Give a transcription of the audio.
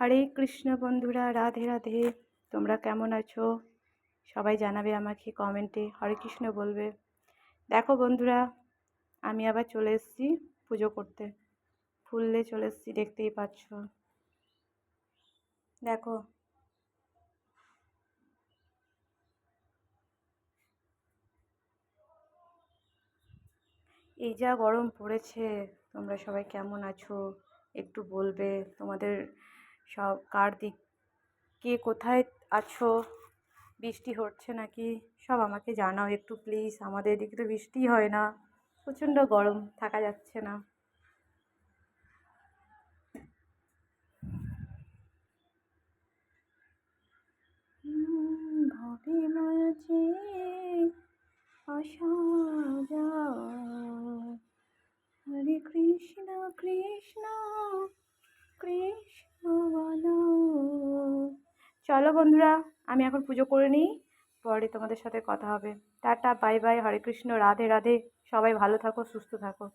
হরে কৃষ্ণ বন্ধুরা, রাধে রাধে। তোমরা কেমন আছো? সবাই জানাবে আমাকে কমেন্টে, হরে কৃষ্ণ বলবে। দেখো বন্ধুরা, আমি আবার চলে এসেছি পুজো করতে। ফুল নিয়ে চলে এসেছি, দেখতেই পাচ্ছ। দেখো, এই যা গরম পড়েছে, তোমরা সবাই কেমন আছো একটু বলবে। তোমাদের সব কার দিক, কে কোথায় আছো, বৃষ্টি হচ্ছে নাকি সব আমাকে জানাও একটু প্লিজ। আমাদের এদিকে তো বৃষ্টি হয় না, প্রচণ্ড গরম, থাকা যাচ্ছে না। ভবে মাঝে আসা যায়, হরে কৃষ্ণ কৃষ্ণ কৃষ্ণ বলো। চলো বন্ধুরা, আমি এখন পুজো করে নিই, পরে তোমাদের সাথে কথা হবে। টাটা, বাই বাই, হরে কৃষ্ণ, রাধে রাধে। সবাই ভালো থাকো, সুস্থ থাকো।